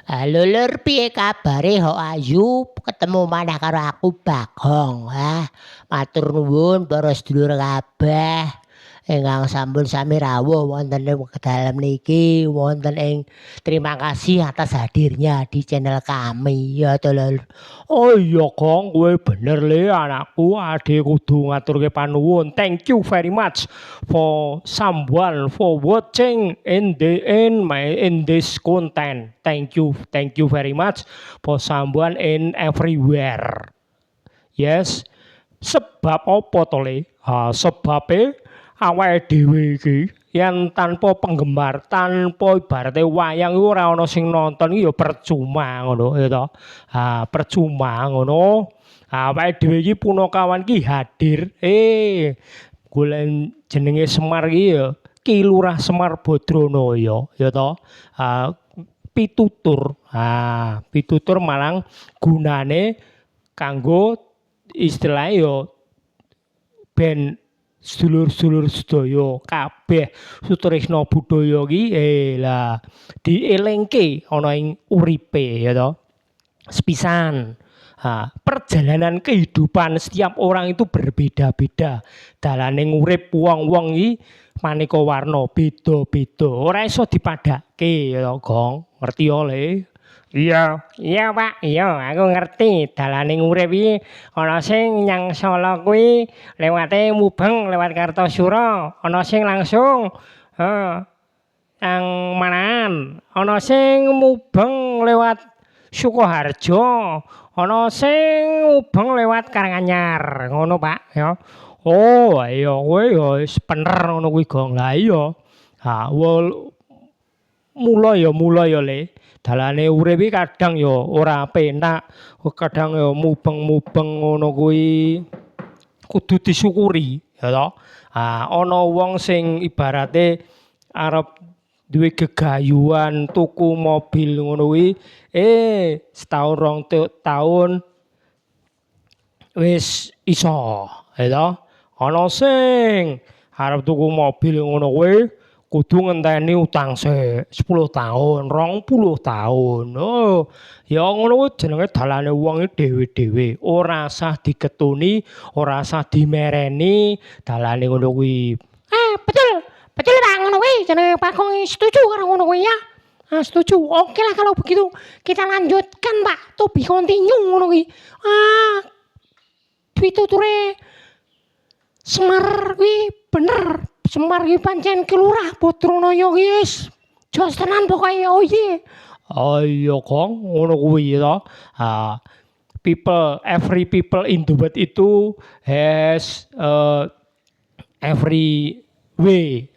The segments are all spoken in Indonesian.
Halo Lur, piye kabare Hok Ayu? Ketemu maneh karo aku Bagong. Matur nuwun para sedulur kabeh ingkang sampun sami rawuh wonten ing dalem niki, wonten ing terima kasih atas hadirnya di channel kami ya to Lur. Oh iya Gong, kowe bener le anakku, ade kudu ngaturke panuwun. Thank you very much for someone for watching in this content. Thank you very much for someone in everywhere. Yes, sebab apa to le? Sebabe awake dhewe iki yen tanpa penggemar, tanpa ibarate wayang iku ora ana sing nonton iki ya percuma ngono ya to. Percuma ngono. Awake dhewe iki punakawan ki hadir. Golek jenenge Semar iki ya Ki Lurah Semar Badranaya ya to. Pitutur. Pitutur malang gunane kanggo istilahnya yo ben sedulur-sedulur sedaya kabeh sutresna budaya ki lah dielingke ana ing uripe ya to. Sepisan perjalanan kehidupan setiap orang itu berbeda-beda. Dalane ngurip wong-wong iki maneka warna, beda-beda. Ora iso dipadhake ya Gong. Ngerti yo Le? Iya, iya Pak, iya aku ngerti. Dalane ngurip iki ana sing nyang Sala kuwi lewate mubeng lewat Kartosura, ana sing langsung nang Manahan, ana sing mubeng lewat Sukoharjo, ana sing mubeng lewat Karanganyar, ngono Pak ya. Oh, iya kowe ya wis bener ngono kuwi Gong. Lah iya. Mula ya Le. Dalane urip iki kadang ya ora penak, kadang ya mubeng-mubeng ngono kuwi kudu disyukuri ya to. Ana wong sing ibarate arep duwe gegayuhan tuku mobil ngono kuwi setahun rong tahun wis iso ya to. Ana sing arep tuku mobil ngono kuwi kudu ngenteni utang sik 10 tahun, 20 tahun. Oh, ya ngono kuwi jenenge dalane wong iki dhewe-dhewe. Ora usah diketuni, ora usah dimereni, dalane ngono kuwi. Betul. Betul Pak ngono kuwi jenenge Pak Gong setuju karo ngono kuwi ya. Setuju. Oke lah kalau begitu kita lanjutkan Pak. To be continue ngono kuwi. Pituture Semar kuwi bener. Semar iki pancen Ki Lurah Badranaya kuwi wis jos tenan pokoke oh iya. Oh iya Gong, ngono kuwi to. Every people in the world itu has every way.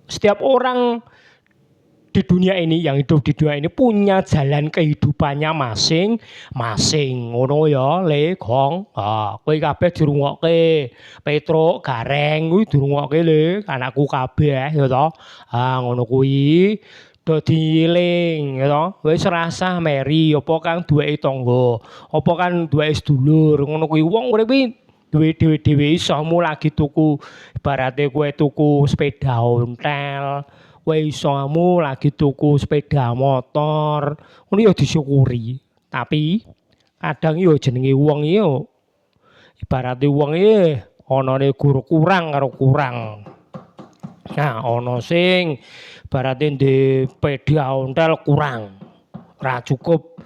Setiap orang di dunia ini yang hidup di dunia ini punya jalan kehidupannya masing-masing. Ngono ya, Le Gong. Kowe kabeh dirungokke. Petruk, Gareng kuwi dirungokke Le, anakku kabeh ya to. Ngono kuwi dadi eling ya to. Wis rasah meri apa kang duweke tangga, apa kan duweke sedulur. Ngono kuwi wong urip iki duwe dhewe-dhewe iso lagi tuku ibarate kowe tuku sepeda ontel, kowe iso lagi tuku sepeda motor, ngono ya disyukuri. Tapi kadang ya jenenge wong iki yo ibarate wong iki anane guru kurang karo kurang. Ana sing ibarate ndek sepeda ontel kurang. Ora cukup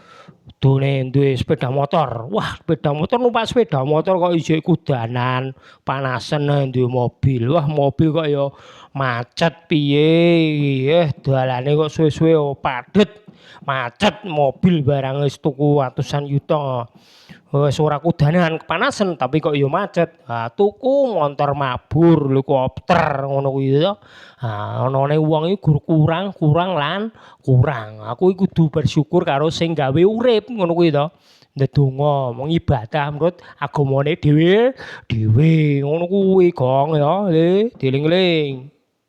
duwe sepeda motor. Wah, sepeda motor numpak sepeda motor kok ijek kudanan, panasen duwe mobil. Wah, mobil kok ya macet piye. Dalane kok suwe-suwe padet. Macet mobil barang wis tuku atusan yuta. Wis ora kudanan kepanasan tapi kok ya macet. Tuku motor mabur, helikopter ngono kuwi to. Anane wong iki kurang lan kurang. Aku iki kudu bersyukur karo sing gawe urip ngono kuwi to. Ndedonga mung ibadah menurut agamane dhewe ngono kuwi Gong ya, Le, dieling-eling.